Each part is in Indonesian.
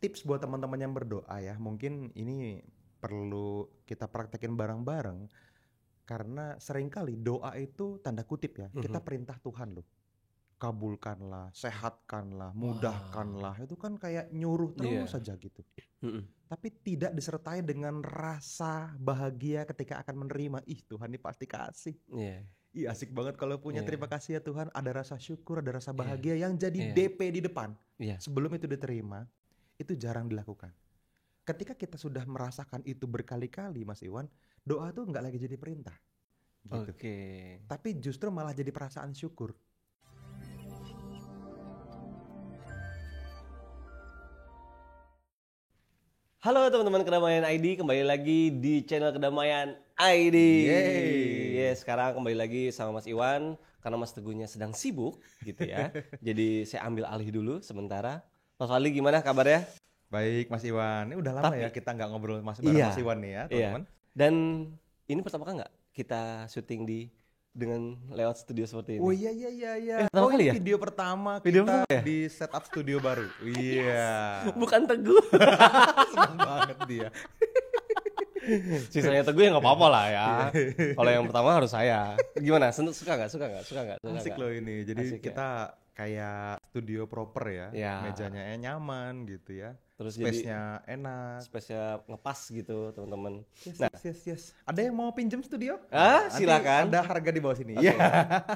tips buat teman-teman yang berdoa ya. Mungkin ini perlu kita praktekin bareng-bareng karena seringkali doa itu tanda kutip ya. Kita perintah Tuhan loh. Kabulkanlah, sehatkanlah, mudahkanlah. Itu kan kayak nyuruh terus saja gitu. Tapi tidak disertai dengan rasa bahagia ketika akan menerima. Ih, Tuhan ini pasti kasih. Ih, asik banget kalau punya terima kasih ya Tuhan. Ada rasa syukur, ada rasa bahagia yang jadi DP di depan. Sebelum itu diterima, itu jarang dilakukan. Ketika kita sudah merasakan itu berkali-kali, Mas Iwan, doa tuh nggak lagi jadi perintah. Gitu. Tapi justru malah jadi perasaan syukur. Halo teman-teman Kedamaian ID, kembali lagi di channel Kedamaian ID. Sekarang kembali lagi sama Mas Iwan karena Mas Teguhnya sedang sibuk gitu ya. Jadi saya ambil alih dulu sementara. Mas Wali gimana kabarnya? Baik Mas Iwan, ini udah lama ya kita nggak ngobrol Mas Iwan nih ya teman-teman. Dan ini pertama kali nggak kita syuting dengan lewat studio seperti ini? Oh iya. Ini video pertama kita di setup studio baru. Iya. Bukan Teguh. Senang banget dia. Sisanya Teguh ya nggak apa-apa lah ya. Kalau yang pertama harus saya. Gimana? Suka nggak? Asik loh ini. Jadi asik kita kayak studio proper ya. Mejanya nyaman gitu ya. Terus space-nya enak. Space-nya ngepas gitu teman-teman. Yes. Ada yang mau pinjam studio? Silakan. Ada harga di bawah sini. Okay.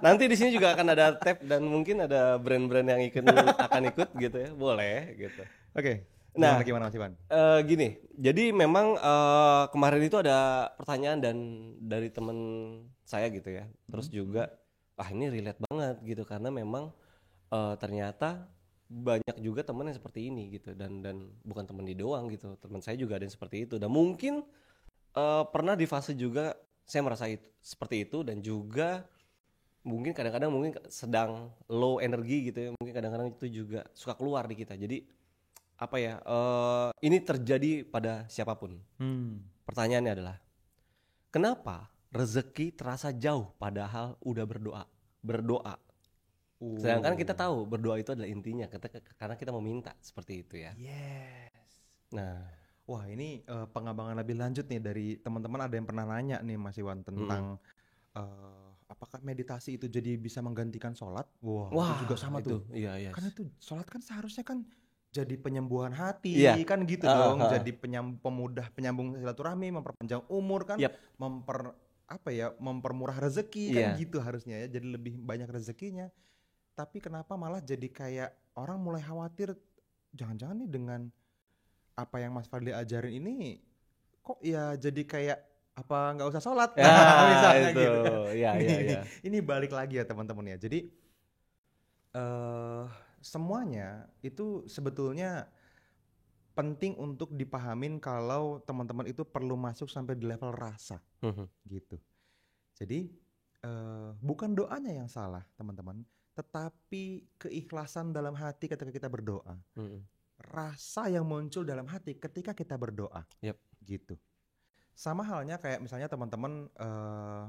Nanti di sini juga akan ada tab dan mungkin ada brand-brand yang akan ikut gitu ya. Boleh gitu. Oke. Nah, gimana Mas Iwan? Gini, jadi memang kemarin itu ada pertanyaan dari teman saya gitu ya. Terus juga, ini relate banget gitu karena memang ternyata banyak juga teman yang seperti ini gitu dan bukan teman di doang gitu, teman saya juga ada yang seperti itu dan mungkin pernah di fase juga saya merasa seperti itu dan juga mungkin kadang-kadang mungkin sedang low energi gitu ya, mungkin kadang-kadang itu juga suka keluar di kita. Jadi apa ya, ini terjadi pada siapapun. Pertanyaannya adalah kenapa rezeki terasa jauh padahal udah berdoa. Sedangkan kita tahu berdoa itu adalah intinya karena kita meminta seperti itu ya. Yes. Nah, wah ini pengembangan lebih lanjut nih dari teman-teman. Ada yang pernah nanya nih Mas Iwan tentang apakah meditasi itu jadi bisa menggantikan sholat? Wah itu juga sama itu, tuh. Iya. Kan itu sholat kan seharusnya kan jadi penyembuhan hati, kan gitu dong. Jadi pemudah penyambung silaturahmi, memperpanjang umur kan, mempermurah rezeki kan gitu harusnya ya. Jadi lebih banyak rezekinya. Tapi kenapa malah jadi kayak orang mulai khawatir, jangan-jangan nih dengan apa yang Mas Fadli ajarin ini kok ya jadi kayak apa nggak usah sholat misalnya itu. Gitu kan. Iya. Ini balik lagi ya teman-teman ya. Jadi semuanya itu sebetulnya penting untuk dipahamin kalau teman-teman itu perlu masuk sampai di level rasa gitu. Jadi bukan doanya yang salah teman-teman, tetapi keikhlasan dalam hati ketika kita berdoa. Rasa yang muncul dalam hati ketika kita berdoa. Gitu. Sama halnya kayak misalnya teman-teman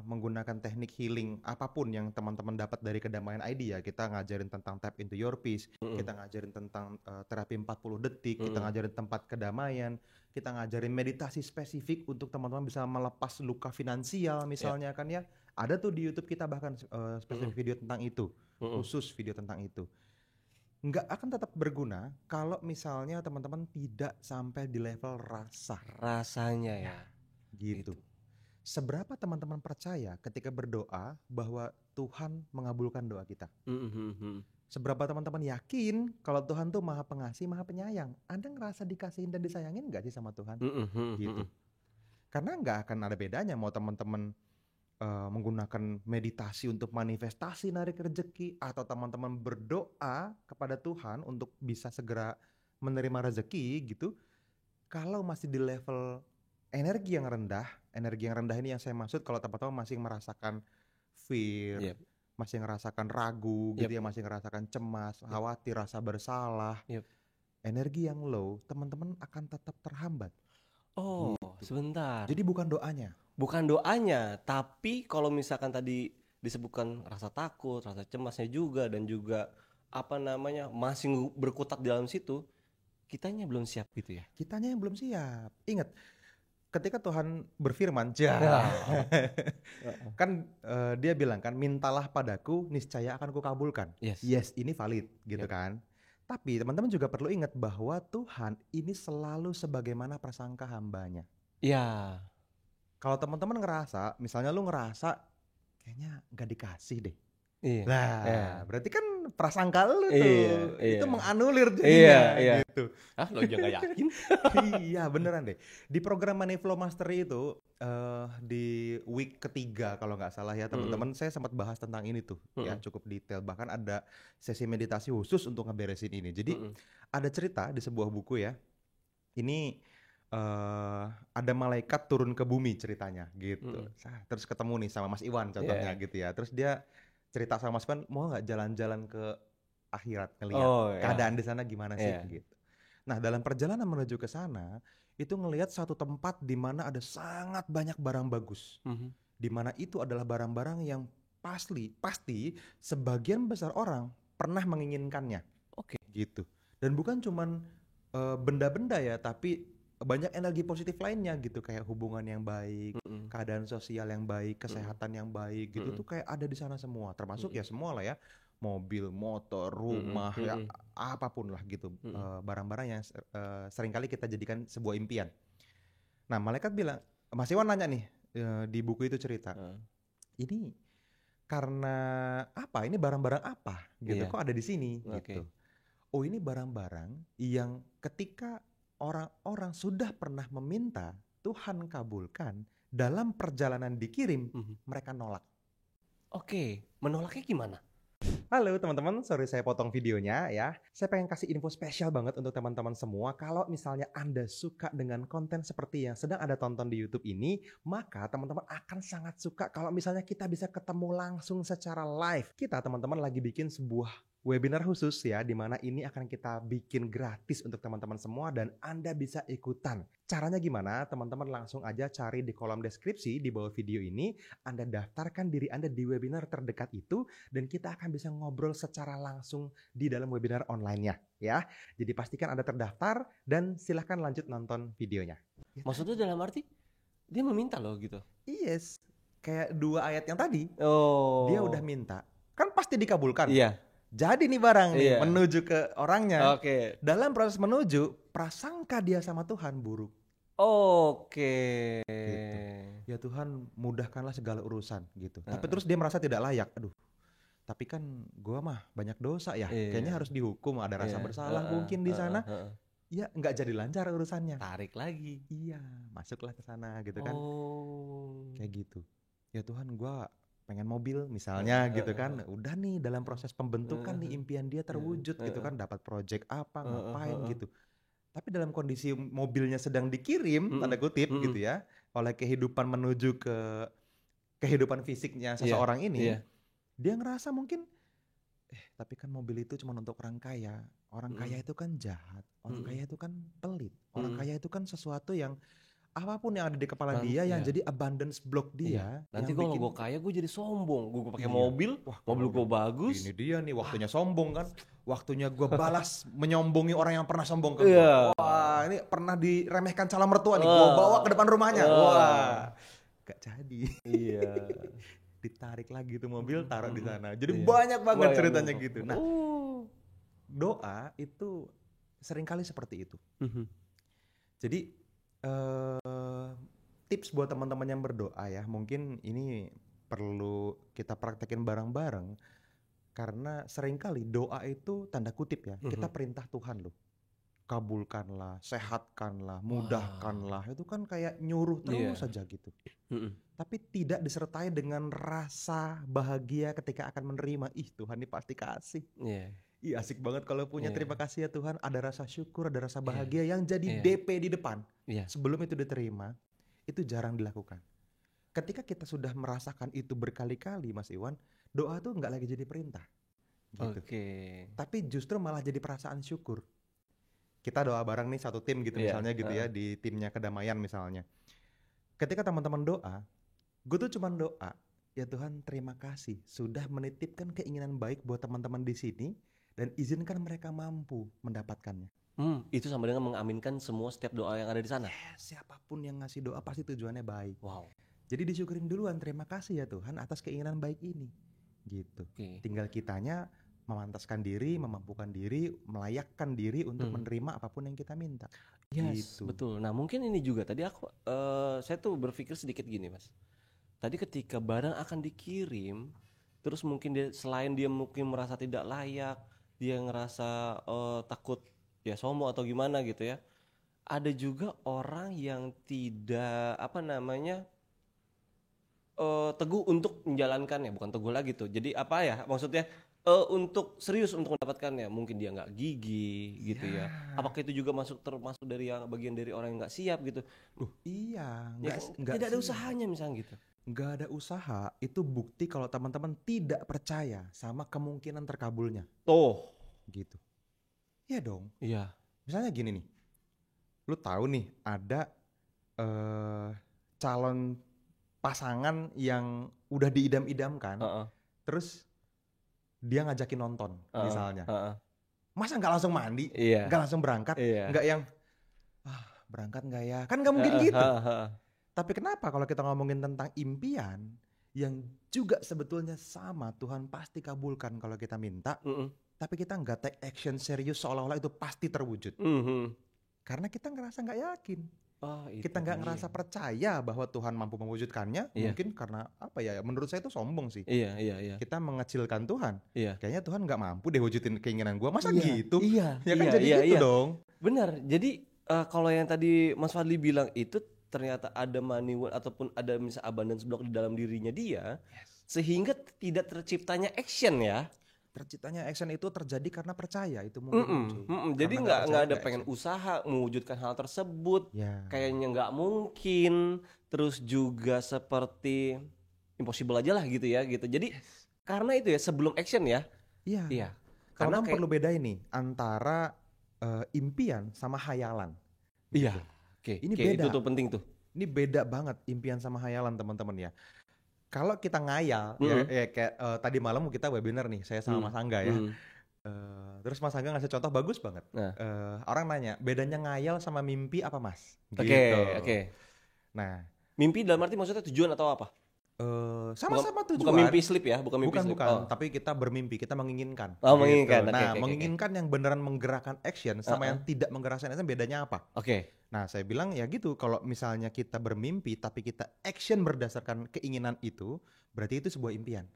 menggunakan teknik healing apapun yang teman-teman dapat dari Kedamaian ID ya. Kita ngajarin tentang tap into your peace, kita ngajarin tentang terapi 40 detik, kita ngajarin tempat kedamaian, kita ngajarin meditasi spesifik untuk teman-teman bisa melepas luka finansial misalnya kan ya. Ada tuh di YouTube kita bahkan spesifik video tentang itu, khusus video tentang itu. Nggak akan tetap berguna kalau misalnya teman-teman tidak sampai di level rasanya ya. Gitu. Seberapa teman-teman percaya ketika berdoa bahwa Tuhan mengabulkan doa kita? Seberapa teman-teman yakin kalau Tuhan tuh Maha Pengasih, Maha Penyayang? Anda ngerasa dikasihin dan disayangin nggak sih sama Tuhan? Gitu. Karena nggak akan ada bedanya mau teman-teman menggunakan meditasi untuk manifestasi narik rezeki atau teman-teman berdoa kepada Tuhan untuk bisa segera menerima rezeki gitu. Kalau masih di level energi yang rendah ini yang saya maksud kalau teman-teman masih merasakan fear, masih merasakan ragu gitu ya, masih merasakan cemas, khawatir, rasa bersalah, energi yang low, teman-teman akan tetap terhambat. Gitu. Sebentar. Jadi bukan doanya, tapi kalau misalkan tadi disebutkan rasa takut, rasa cemasnya juga dan juga masih berkutat di dalam situ, kitanya belum siap gitu ya. Kitanya yang belum siap. Ingat, ketika Tuhan berfirman, kan dia bilang kan, mintalah padaku, niscaya akan kukabulkan. Yes, ini valid gitu kan. Tapi teman-teman juga perlu ingat bahwa Tuhan ini selalu sebagaimana prasangka hambanya. Iya. Kalau teman-teman ngerasa, misalnya lu ngerasa kayaknya nggak dikasih deh. Iya. Nah, berarti kan prasangka lu tuh itu menganulir jadinya gitu. Lo juga yakin? Iya, beneran deh. Di program Money Flow Mastery itu di week ketiga kalau nggak salah ya teman-teman, saya sempat bahas tentang ini tuh ya, cukup detail. Bahkan ada sesi meditasi khusus untuk ngeberesin ini. Jadi ada cerita di sebuah buku ya. Ini ada malaikat turun ke bumi ceritanya gitu. Terus ketemu nih sama Mas Iwan contohnya gitu ya. Terus dia cerita sama Mas Iwan, mau nggak jalan-jalan ke akhirat ngelihat keadaan di sana gimana sih gitu. Nah, dalam perjalanan menuju ke sana itu ngelihat satu tempat di mana ada sangat banyak barang bagus. Di mana itu adalah barang-barang yang pasti sebagian besar orang pernah menginginkannya. Gitu. Dan bukan cuman benda-benda ya, tapi banyak energi positif lainnya gitu, kayak hubungan yang baik, keadaan sosial yang baik, kesehatan yang baik gitu, tuh kayak ada di sana semua, termasuk ya semua lah ya, mobil, motor, rumah, ya apapun lah gitu, barang-barang yang seringkali kita jadikan sebuah impian. Nah, malaikat bilang, Mas Iwan nanya nih, di buku itu cerita, ini karena apa? Ini barang-barang apa? Gitu, kok ada di sini? Gitu. Oh, ini barang-barang yang ketika orang-orang sudah pernah meminta, Tuhan kabulkan, dalam perjalanan dikirim, mereka nolak. Menolaknya gimana? Halo teman-teman, sorry saya potong videonya ya. Saya pengen kasih info spesial banget untuk teman-teman semua. Kalau misalnya Anda suka dengan konten seperti yang sedang Anda tonton di YouTube ini, maka teman-teman akan sangat suka kalau misalnya kita bisa ketemu langsung secara live. Kita teman-teman lagi bikin sebuah webinar khusus ya, di mana ini akan kita bikin gratis untuk teman-teman semua dan Anda bisa ikutan. Caranya gimana? Teman-teman langsung aja cari di kolom deskripsi di bawah video ini, Anda daftarkan diri Anda di webinar terdekat itu dan kita akan bisa ngobrol secara langsung di dalam webinar online-nya ya. Jadi pastikan Anda terdaftar dan silahkan lanjut nonton videonya. Maksudnya dalam arti dia meminta loh gitu? Yes, kayak 2 ayat yang tadi. Dia udah minta, kan pasti dikabulkan. Iya. Jadi nih barang nih menuju ke orangnya. Dalam proses menuju, prasangka dia sama Tuhan buruk. Gitu. Ya Tuhan, mudahkanlah segala urusan gitu. Tapi terus dia merasa tidak layak. Aduh, tapi kan gua mah banyak dosa ya. Kayaknya harus dihukum, ada rasa bersalah mungkin di sana. Ya nggak jadi lancar urusannya. Tarik lagi. Iya, masuklah ke sana gitu kan. Kayak gitu. Ya Tuhan, gua pengen mobil misalnya gitu kan, udah nih dalam proses pembentukan nih impian dia terwujud gitu kan, dapat project apa, ngapain gitu. Tapi dalam kondisi mobilnya sedang dikirim, tanda kutip gitu ya, oleh kehidupan menuju ke kehidupan fisiknya seseorang ini, dia ngerasa mungkin, tapi kan mobil itu cuma untuk orang kaya. Orang kaya itu kan jahat, orang kaya itu kan pelit, orang kaya itu kan sesuatu yang apapun yang ada di kepala dia yang jadi abundance block dia. Nanti kalau gue kaya gue jadi sombong. Gue pakai mobil, mobil gue bagus. Ini dia nih waktunya sombong kan. Waktunya gue balas menyombongi orang yang pernah sombong ke gue. Wah, ini pernah diremehkan calon mertua nih. Gue bawa ke depan rumahnya. Wah, gak jadi. Ditarik lagi tuh mobil, taruh di sana. Jadi banyak banget ceritanya gitu. Nah, doa itu seringkali seperti itu. Jadi tips buat teman-teman yang berdoa ya, mungkin ini perlu kita praktekin bareng-bareng, karena seringkali doa itu tanda kutip ya, kita perintah Tuhan loh, kabulkanlah, sehatkanlah, mudahkanlah, itu kan kayak nyuruh terus saja gitu. Tapi tidak disertai dengan rasa bahagia ketika akan menerima. Ih, Tuhan ini pasti kasih. Ih, asik banget kalau punya terima kasih ya Tuhan, ada rasa syukur, ada rasa bahagia yang jadi DP di depan. Sebelum itu diterima, itu jarang dilakukan. Ketika kita sudah merasakan itu berkali-kali, Mas Iwan, doa tuh nggak lagi jadi perintah. Gitu. Tapi justru malah jadi perasaan syukur. Kita doa bareng nih satu tim gitu misalnya gitu ya, di timnya kedamaian misalnya. Ketika teman-teman doa, gue tuh cuman doa, ya Tuhan terima kasih sudah menitipkan keinginan baik buat teman-teman di sini, dan izinkan mereka mampu mendapatkannya. Itu sama dengan mengaminkan semua setiap doa yang ada di sana. Siapapun yang ngasih doa pasti tujuannya baik. Wow. Jadi disyukurin duluan, terima kasih ya Tuhan atas keinginan baik ini. Gitu. Tinggal kitanya memantaskan diri, memampukan diri, melayakkan diri untuk menerima apapun yang kita minta. Yes, gitu. Betul. Nah mungkin ini juga tadi saya tuh berpikir sedikit gini Mas. Tadi ketika barang akan dikirim, terus mungkin selain dia mungkin merasa tidak layak, dia ngerasa takut ya sombong atau gimana gitu ya. Ada juga orang yang tidak teguh untuk menjalankannya, bukan teguh lagi tuh. Jadi apa ya maksudnya untuk serius untuk mendapatkannya, mungkin dia nggak gigih gitu ya. Apakah itu juga termasuk dari yang bagian dari orang yang nggak siap gitu? Iya, tidak ada usahanya misalnya gitu. Nggak ada usaha itu bukti kalau teman-teman tidak percaya sama kemungkinan terkabulnya. Gitu. Iya dong. Iya. Misalnya gini nih, lu tahu nih ada calon pasangan yang udah diidam-idamkan, terus dia ngajakin nonton misalnya. Masa nggak langsung mandi, nggak langsung berangkat, nggak yang berangkat nggak ya? Kan nggak mungkin gitu. Tapi kenapa kalau kita ngomongin tentang impian yang juga sebetulnya sama, Tuhan pasti kabulkan kalau kita minta, tapi kita nggak take action serius seolah-olah itu pasti terwujud. Karena kita ngerasa nggak yakin. Kita nggak ngerasa percaya bahwa Tuhan mampu mewujudkannya. Mungkin karena apa ya? Menurut saya itu sombong sih. Iya. Kita mengecilkan Tuhan. Kayaknya Tuhan nggak mampu deh wujudin keinginan gue. Masa gitu? Ya kan jadi gitu dong. Benar. Jadi kalau yang tadi Mas Fadli bilang itu ternyata ada money ataupun ada misalnya abundance block di dalam dirinya dia, sehingga tidak terciptanya action ya. Terciptanya action itu terjadi karena percaya itu mungkin. Jadi nggak ada pengen usaha mewujudkan hal tersebut, kayaknya nggak mungkin, terus juga seperti impossible aja lah gitu ya gitu. Jadi karena itu ya sebelum action ya. Iya. Karena perlu beda ini antara impian sama hayalan. Iya. Ini beda. Itu tuh penting tuh. Ini beda banget impian sama hayalan teman-teman ya. Kalau kita ngayal, kayak tadi malam kita webinar nih, saya sama Mas Angga ya. Terus Mas Angga ngasih contoh bagus banget. Orang nanya, bedanya ngayal sama mimpi apa Mas? Oke. Nah, mimpi dalam arti maksudnya tujuan atau apa? Sama-sama tujuan. Bukan mimpi sleep ya, bukan mimpi sleep. Tapi kita bermimpi, kita menginginkan. Menginginkan. Nah, menginginkan yang beneran menggerakkan action sama yang tidak menggerakkan action bedanya apa? Nah, saya bilang ya gitu, kalau misalnya kita bermimpi tapi kita action berdasarkan keinginan itu, berarti itu sebuah impian.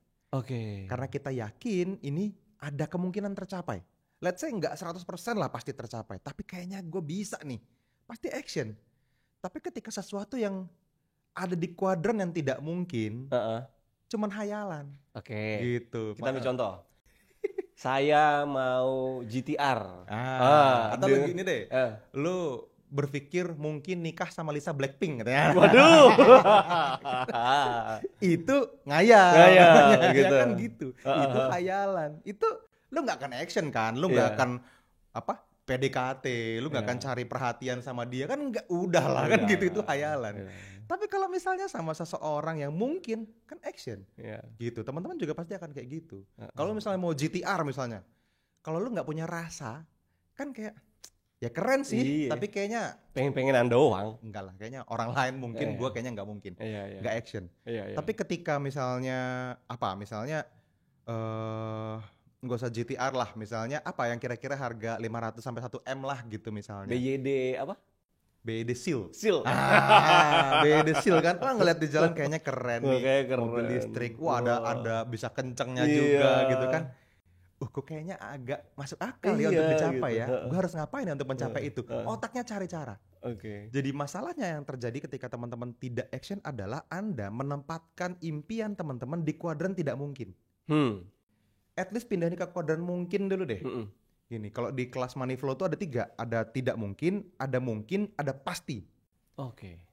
Karena kita yakin ini ada kemungkinan tercapai. Let's say nggak 100% lah pasti tercapai, tapi kayaknya gue bisa nih, pasti action. Tapi ketika sesuatu yang ada di kuadran yang tidak mungkin, cuman hayalan. Gitu. Kita ambil contoh. Saya mau GTR. Atau begini deh, lu berpikir mungkin nikah sama Lisa Blackpink katanya. Waduh. Itu ngayal gitu. Ya kan gitu. Itu hayalan. Itu lu nggak akan action kan, lu nggak akan PDKT, lu nggak akan cari perhatian sama dia kan, nggak, udah lah kan gitu, itu hayalan. Tapi kalau misalnya sama seseorang yang mungkin kan action, gitu. Teman-teman juga pasti akan kayak gitu. Kalau misalnya mau GTR misalnya, kalau lu nggak punya rasa, kan kayak ya keren sih, tapi kayaknya pengen-pengenan doang. Enggak lah, kayaknya orang lain mungkin, gua kayaknya nggak mungkin, nggak action. Tapi ketika misalnya nggak usah GTR lah, misalnya apa yang kira-kira harga 500 sampai 1 M lah gitu misalnya. BYD apa? BYD Seal. BYD Seal kan, ngeliat di jalan kayaknya keren nih, mobil listrik. Wah, ada bisa kencengnya juga gitu kan. Kok kayaknya agak masuk akal ya untuk dicapai gitu. Ya. Gue harus ngapain ya untuk mencapai itu? Otaknya cari cara. Jadi masalahnya yang terjadi ketika teman-teman tidak action adalah Anda menempatkan impian teman-teman di kuadran tidak mungkin. At least pindahin ke kuadran mungkin dulu deh. Gini, kalau di kelas money flow tuh ada 3, ada tidak mungkin, ada pasti.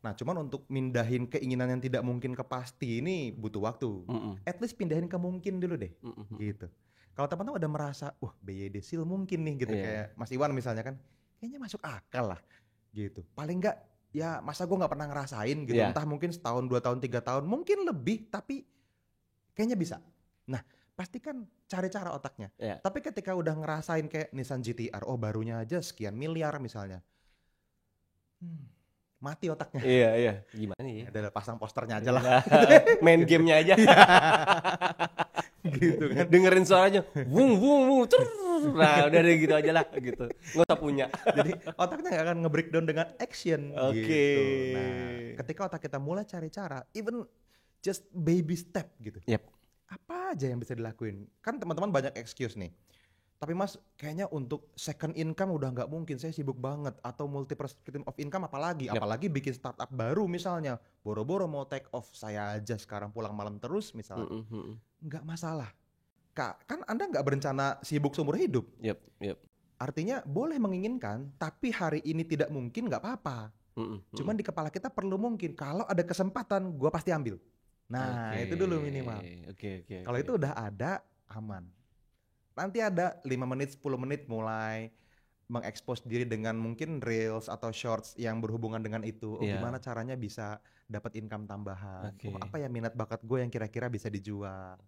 Nah, cuman untuk mindahin keinginan yang tidak mungkin ke pasti ini butuh waktu. At least pindahin ke mungkin dulu deh. Gitu. Kalau teman-teman udah merasa, BYD Seal mungkin nih gitu, kayak Mas Iwan misalnya kan, kayaknya masuk akal lah gitu. Paling enggak ya masa gue nggak pernah ngerasain gitu, entah mungkin setahun, 2 tahun, 3 tahun, mungkin lebih, tapi kayaknya bisa. Nah, pasti kan cari cara otaknya. Yeah. Tapi ketika udah ngerasain kayak Nissan GT-R, oh barunya aja sekian miliar misalnya, mati otaknya. Iya. Gimana ya? Udah pasang posternya aja lah. Main gamenya aja. Gitu kan. Dengerin suaranya, wung. Nah udah deh gitu aja lah gitu. Nggak usah punya. Jadi otaknya nggak akan nge-breakdown dengan action. Oke. Gitu. Nah, ketika otak kita mulai cari cara, even just baby step gitu. Yep. Apa aja yang bisa dilakuin? Kan teman-teman banyak excuse nih. Tapi mas, kayaknya untuk second income udah nggak mungkin, saya sibuk banget. Atau multiple stream of income apalagi. Yep. Apalagi bikin startup baru misalnya. Boro-boro mau take off, saya aja sekarang pulang malam terus misalnya. Nggak masalah. Kak, kan Anda nggak berencana sibuk seumur hidup. Yep. Artinya boleh menginginkan, tapi hari ini tidak mungkin nggak apa-apa. Cuman di kepala kita perlu mungkin. Kalau ada kesempatan, gue pasti ambil. Nah, itu dulu minimal. Kalau itu udah ada, aman. Nanti ada 5 menit, 10 menit mulai mengekspos diri dengan mungkin reels atau shorts yang berhubungan dengan itu. Gimana caranya bisa dapat income tambahan. Apa ya minat bakat gue yang kira-kira bisa dijual.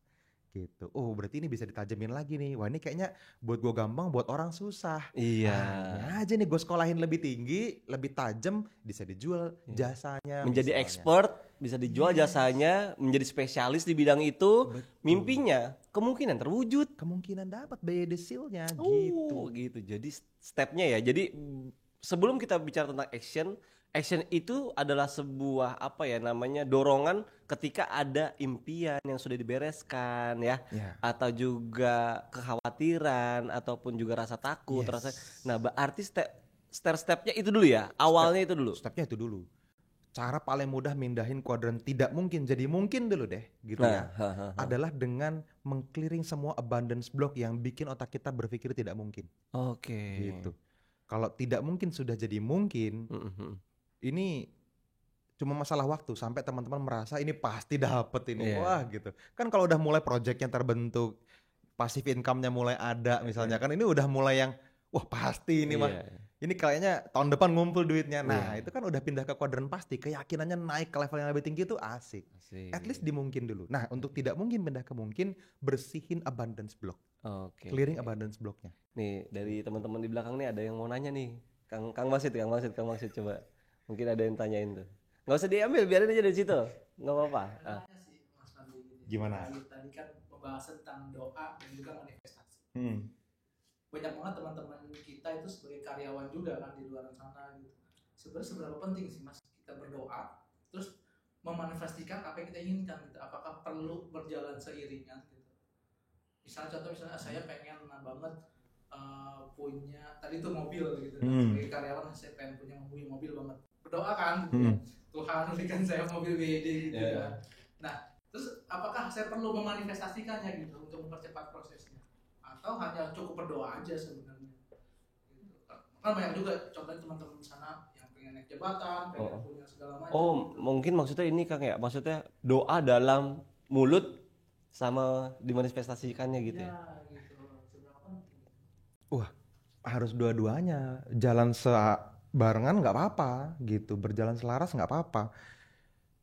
Gitu. Berarti ini bisa ditajemin lagi nih. Wah, ini kayaknya buat gue gampang, buat orang susah. Iya. Nah, aja nih gue sekolahin lebih tinggi, lebih tajam, bisa dijual jasanya. Menjadi expert, bisa dijual jasanya, menjadi spesialis di bidang itu. Betul. Mimpinya kemungkinan terwujud. Kemungkinan dapat by desilnya gitu. Jadi stepnya ya. Jadi sebelum kita bicara tentang action itu adalah sebuah dorongan ketika ada impian yang sudah dibereskan ya. Atau juga kekhawatiran ataupun juga rasa takut, nah berarti step-stepnya itu dulu ya, awalnya itu dulu. Stepnya itu dulu. Cara paling mudah mindahin kuadran tidak mungkin jadi mungkin dulu deh gitu ya. Adalah dengan meng-clearing semua abundance block yang bikin otak kita berpikir tidak mungkin. Gitu. Kalau tidak mungkin sudah jadi mungkin, ini cuma masalah waktu sampai teman-teman merasa ini pasti dapet ini. Wah gitu. Kan kalau udah mulai project yang terbentuk, passive income-nya mulai ada misalnya, kan ini udah mulai yang wah pasti ini mah. Ini kayaknya tahun depan ngumpul duitnya. Nah, itu kan udah pindah ke kuadran pasti. Keyakinannya naik ke level yang lebih tinggi itu asik. At least dimungkin dulu. Nah, untuk tidak mungkin pindah ke mungkin, bersihin abundance block. Clearing abundance blocknya. Nih, dari teman-teman di belakang nih ada yang mau nanya nih. Kang Masid coba. Mungkin ada yang tanyain tuh. Nggak usah diambil, biarin aja dari situ. Nggak apa-apa. Gimana? Tadi kan pembahasan tentang doa dan juga manifestasi. Banyak banget teman-teman kita itu sebagai karyawan juga kan di luar sana gitu. Sebenarnya seberapa penting sih mas kita berdoa, terus memanifestasikan apa yang kita inginkan gitu. Apakah perlu berjalan seiringan gitu? Misalnya saya pengen banget punya tadi tuh mobil gitu. Sebagai karyawan saya pengen punya mobil banget. Berdoa kan gitu. Tuhan berikan saya mobil BD gitu kan. Nah, terus apakah saya perlu memanifestasikannya gitu untuk mempercepat prosesnya? Atau hanya cukup berdoa aja sebenarnya gitu. Kan banyak juga contohnya teman-teman di sana yang pengen naik jabatan, pengen punya segala macam. Mungkin maksudnya ini Kang ya, maksudnya doa dalam mulut sama dimanifestasikannya gitu ya. Gitu. Wah, harus dua-duanya. Jalan barengan nggak apa-apa gitu, berjalan selaras nggak apa-apa.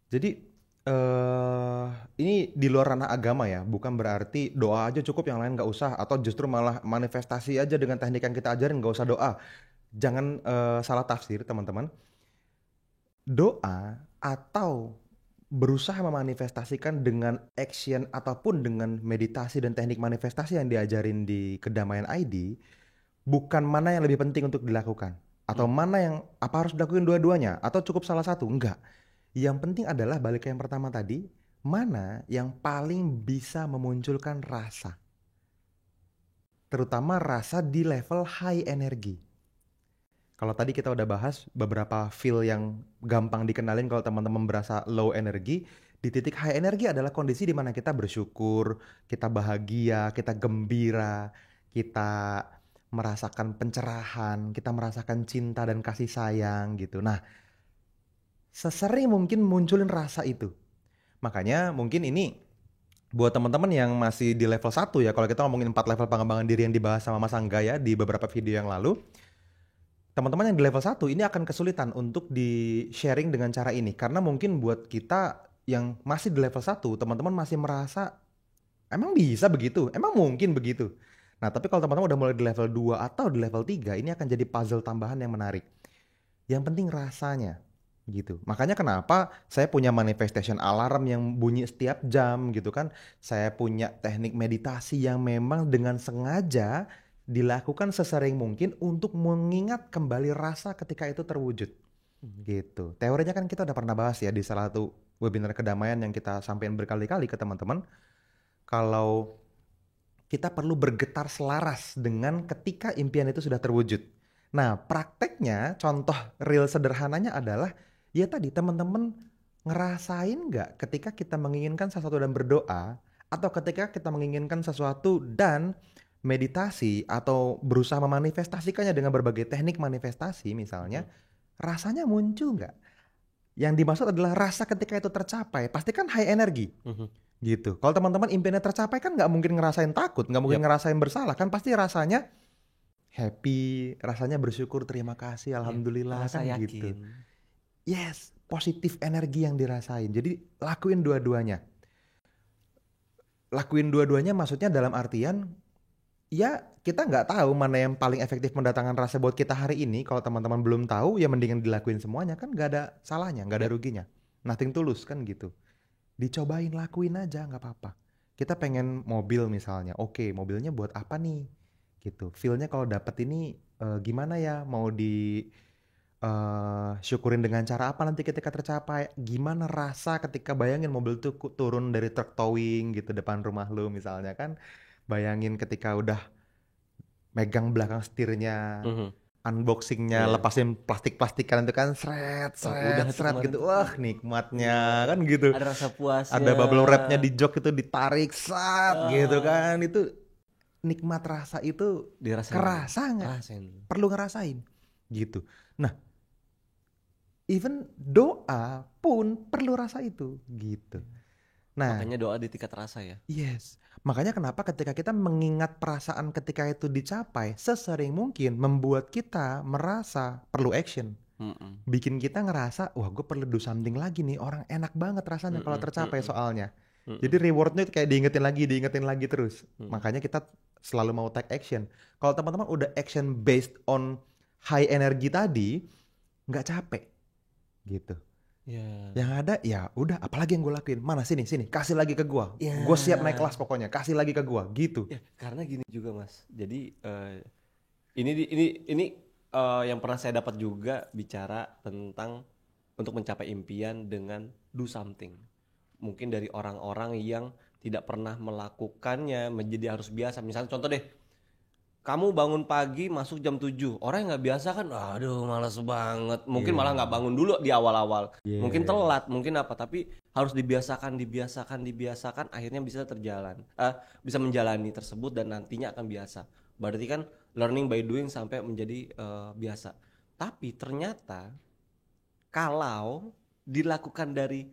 Jadi ini di luar ranah agama ya, bukan berarti doa aja cukup yang lain nggak usah, atau justru malah manifestasi aja dengan teknik yang kita ajarin nggak usah doa. Jangan salah tafsir teman-teman. Doa atau berusaha memanifestasikan dengan action ataupun dengan meditasi dan teknik manifestasi yang diajarin di Kedamaian ID, bukan mana yang lebih penting untuk dilakukan atau mana yang apa harus dilakukan dua-duanya atau cukup salah satu, enggak. Yang penting adalah balik ke yang pertama tadi, mana yang paling bisa memunculkan rasa. Terutama rasa di level high energy. Kalau tadi kita udah bahas beberapa feel yang gampang dikenalin kalau teman-teman berasa low energy, di titik high energy adalah kondisi di mana kita bersyukur, kita bahagia, kita gembira, kita merasakan pencerahan, kita merasakan cinta dan kasih sayang gitu. Nah, sesering mungkin munculin rasa itu. Makanya mungkin ini buat teman-teman yang masih di level 1 ya, kalau kita ngomongin 4 level pengembangan diri yang dibahas sama Mas Angga ya di beberapa video yang lalu, teman-teman yang di level 1 ini akan kesulitan untuk di sharing dengan cara ini. Karena mungkin buat kita yang masih di level 1, teman-teman masih merasa Emang bisa begitu? Emang mungkin begitu? Nah, tapi kalau teman-teman udah mulai di level 2 atau di level 3, ini akan jadi puzzle tambahan yang menarik. Yang penting rasanya gitu. Makanya kenapa saya punya manifestation alarm yang bunyi setiap jam gitu kan. Saya punya teknik meditasi yang memang dengan sengaja dilakukan sesering mungkin untuk mengingat kembali rasa ketika itu terwujud. Gitu. Teorinya kan kita udah pernah bahas ya di salah satu webinar kedamaian yang kita sampaikan berkali-kali ke teman-teman. Kalau kita perlu bergetar selaras dengan ketika impian itu sudah terwujud. Nah, prakteknya, contoh real sederhananya adalah, ya tadi teman-teman ngerasain nggak ketika kita menginginkan sesuatu dan berdoa, atau ketika kita menginginkan sesuatu dan meditasi, atau berusaha memanifestasikannya dengan berbagai teknik manifestasi misalnya, rasanya muncul nggak? Yang dimaksud adalah rasa ketika itu tercapai, pasti kan high energy. Gitu. Kalau teman-teman impiannya tercapai kan nggak mungkin ngerasain takut, nggak mungkin ngerasain bersalah, kan pasti rasanya happy, rasanya bersyukur, terima kasih, alhamdulillah, kan yakin. gitu. Yes, positif energi yang dirasain. Jadi lakuin dua-duanya. Lakuin dua-duanya maksudnya dalam artian, ya kita nggak tahu mana yang paling efektif mendatangkan rasa buat kita hari ini. Kalau teman-teman belum tahu, ya mendingan dilakuin semuanya, kan nggak ada salahnya, nggak ada ruginya. Nothing tulus kan gitu. Dicobain, lakuin aja, nggak apa-apa. Kita pengen mobil misalnya, oke, mobilnya buat apa nih? Gitu. Feel-nya kalau dapet ini gimana ya? Mau di syukurin dengan cara apa nanti ketika tercapai? Gimana rasa ketika bayangin mobil tuh turun dari truk towing gitu depan rumah lu misalnya kan? Bayangin ketika udah megang belakang setirnya. Unboxingnya, lepasin plastik-plastikan itu kan seret gitu. Wah, nikmatnya kan gitu. Ada rasa puasnya. Ada bubble wrapnya di jok itu ditarik gitu kan. Itu nikmat rasa itu dirasain. Kerasa nggak? Perlu ngerasain gitu. Nah, even doa pun perlu rasa itu gitu. Nah, makanya doa di tingkat rasa ya. Yes. Makanya kenapa ketika kita mengingat perasaan ketika itu dicapai, sesering mungkin membuat kita merasa perlu action. Bikin kita ngerasa, wah gue perlu do something lagi nih, orang enak banget rasanya kalau tercapai soalnya. Jadi rewardnya itu kayak diingetin lagi terus. Makanya kita selalu mau take action. Kalau teman-teman udah action based on high energy tadi, nggak capek gitu. Yang ada ya udah, apalagi yang gue lakuin, mana sini kasih lagi ke gue, gue siap naik kelas pokoknya, kasih lagi ke gue gitu. Karena gini juga mas, jadi ini yang pernah saya dapat juga bicara tentang untuk mencapai impian dengan do something. Mungkin dari orang-orang yang tidak pernah melakukannya menjadi harus biasa. Misalnya contoh deh, kamu bangun pagi masuk jam 7. Orang yang nggak biasa kan, aduh malas banget. Mungkin malah nggak bangun dulu di awal-awal. Mungkin telat, mungkin apa. Tapi harus dibiasakan. Akhirnya bisa bisa menjalani tersebut dan nantinya akan biasa. Berarti kan learning by doing sampai menjadi biasa. Tapi ternyata kalau dilakukan dari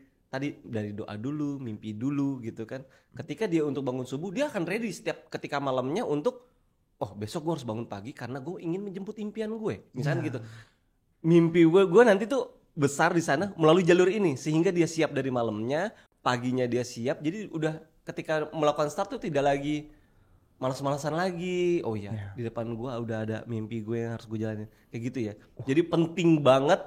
doa dulu, mimpi dulu gitu kan. Ketika dia untuk bangun subuh, dia akan ready setiap ketika malamnya untuk besok gue harus bangun pagi karena gue ingin menjemput impian gue. Misalnya gitu. Mimpi gue nanti tuh besar di sana melalui jalur ini sehingga dia siap dari malamnya, paginya dia siap. Jadi udah ketika melakukan start tuh tidak lagi malas-malasan lagi. Oh iya, di depan gue udah ada mimpi gue yang harus gue jalanin. Kayak gitu ya. Jadi penting banget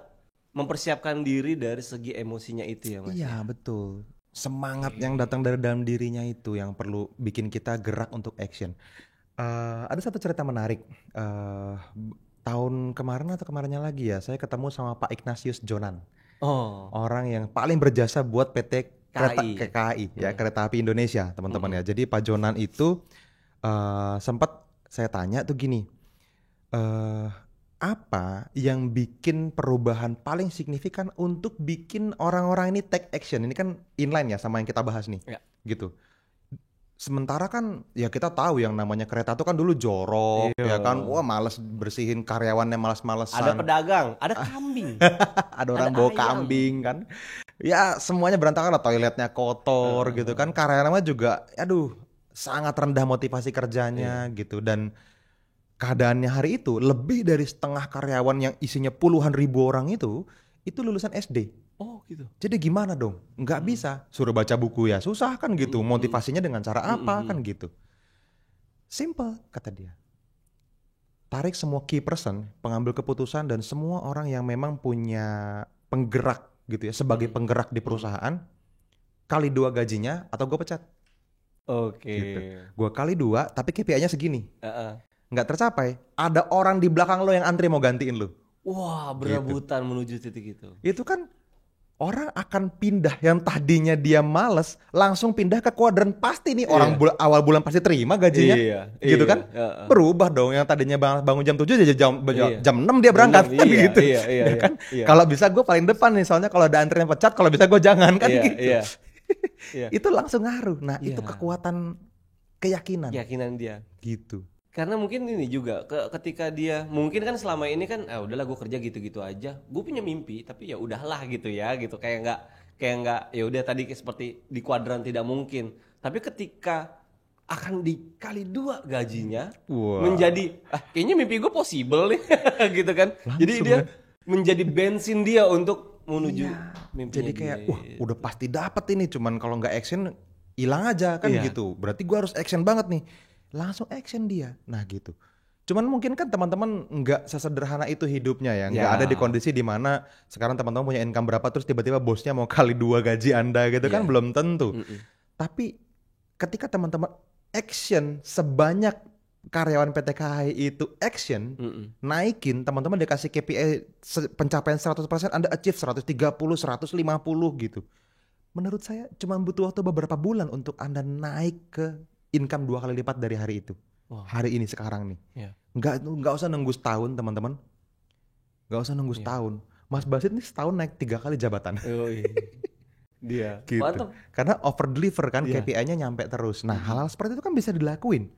mempersiapkan diri dari segi emosinya itu ya mas. Iya betul. Semangat yang datang dari dalam dirinya itu yang perlu bikin kita gerak untuk action. Ada satu cerita menarik. Tahun kemarin atau kemarinnya lagi ya, saya ketemu sama Pak Ignatius Jonan. Orang yang paling berjasa buat PT KAI ya, Kereta Api Indonesia, teman-teman ya. Jadi Pak Jonan itu sempat saya tanya tuh gini, apa yang bikin perubahan paling signifikan untuk bikin orang-orang ini take action? Ini kan inline ya sama yang kita bahas nih, gitu. Sementara kan ya kita tahu yang namanya kereta tuh kan dulu jorok, ya kan, wah males bersihin, karyawannya malas-malesan. Ada pedagang, ada kambing, ada orang bawa kambing kan, ya semuanya berantakan lah, toiletnya kotor gitu kan, karyawannya juga, aduh sangat rendah motivasi kerjanya gitu. Dan keadaannya hari itu lebih dari setengah karyawan yang isinya puluhan ribu orang itu itu lulusan SD. Oh gitu. Jadi gimana dong? Nggak bisa. Suruh baca buku ya susah kan gitu. Motivasinya dengan cara apa kan gitu. Simple kata dia. Tarik semua key person, pengambil keputusan dan semua orang yang memang punya penggerak gitu ya, sebagai penggerak di perusahaan, kali 2 gajinya atau gue pecat. Oke. Gitu. Gue kali 2 tapi KPI-nya segini. Nggak tercapai, ada orang di belakang lo yang antri mau gantiin lo. Wah, berebutan menuju titik itu. Itu kan orang akan pindah yang tadinya dia males langsung pindah ke kuadran pasti nih orang awal bulan pasti terima gajinya gitu kan. Berubah dong yang tadinya bangun jam 7 jadi jam 6 dia berangkat kan gitu. Ya kan? Kalau bisa gue paling depan nih soalnya kalau ada antrian pecat kalau bisa gue jangan kan gitu. Itu langsung ngaruh. Nah, itu kekuatan keyakinan dia gitu. Karena mungkin ini juga ketika dia mungkin kan selama ini kan udahlah gue kerja gitu-gitu aja. Gue punya mimpi tapi ya udahlah gitu ya gitu kayak nggak ya udah tadi seperti di kuadran tidak mungkin. Tapi ketika akan dikali 2 gajinya menjadi kayaknya mimpi gue possible nih gitu kan. Langsung, jadi dia menjadi bensin dia untuk menuju mimpinya. Jadi kayak udah pasti dapat ini cuman kalau nggak action hilang aja kan gitu. Berarti gue harus action banget nih. Langsung action dia. Nah gitu. Cuman mungkin kan teman-teman nggak sesederhana itu hidupnya ya. Nggak ada di kondisi di mana sekarang teman-teman punya income berapa terus tiba-tiba bosnya mau kali 2 gaji Anda gitu kan belum tentu. Tapi ketika teman-teman action sebanyak karyawan PT KAI itu action, naikin teman-teman dikasih KPI pencapaian 100% Anda achieve 130, 150 gitu. Menurut saya cuma butuh waktu beberapa bulan untuk Anda naik ke income 2 kali lipat dari hari itu. Hari ini sekarang nih. Nggak usah nunggu setahun teman-teman. Nggak usah nunggu setahun. Mas Basit nih setahun naik 3 kali jabatan. Dia. Gitu. Mantap. Karena over deliver kan KPI-nya nyampe terus. Nah hal-hal seperti itu kan bisa dilakuin.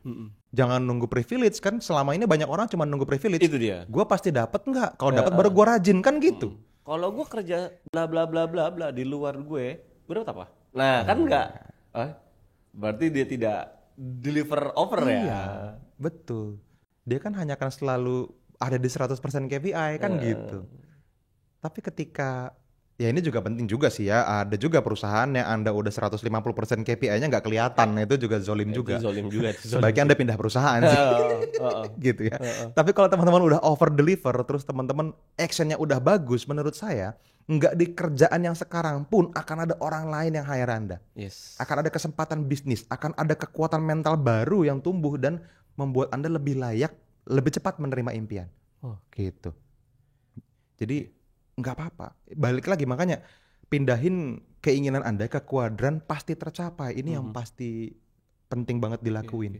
Jangan nunggu privilege kan. Selama ini banyak orang cuma nunggu privilege. Itu dia. Gue pasti dapat nggak? Kalau dapat baru gue rajin kan gitu. Kalau gue kerja bla bla bla bla bla di luar gue berapa apa? Nah kan nggak. Berarti dia tidak deliver over ya. Betul. Dia kan hanya akan selalu ada di 100% KPI kan gitu. Tapi ketika ya ini juga penting juga sih ya. Ada juga perusahaan yang Anda udah 150% KPI-nya nggak kelihatan. Itu juga zolim juga. Zolim juga. Sebaiknya Anda pindah perusahaan sih. Gitu ya. Tapi kalau teman-teman udah over deliver terus teman-teman actionnya udah bagus, menurut saya nggak di kerjaan yang sekarang pun akan ada orang lain yang hire Anda. Akan ada kesempatan bisnis, akan ada kekuatan mental baru yang tumbuh dan membuat Anda lebih layak, lebih cepat menerima impian. Gitu. Jadi nggak apa-apa. Balik lagi makanya pindahin keinginan Anda ke kuadran pasti tercapai. Ini yang pasti penting banget dilakuin.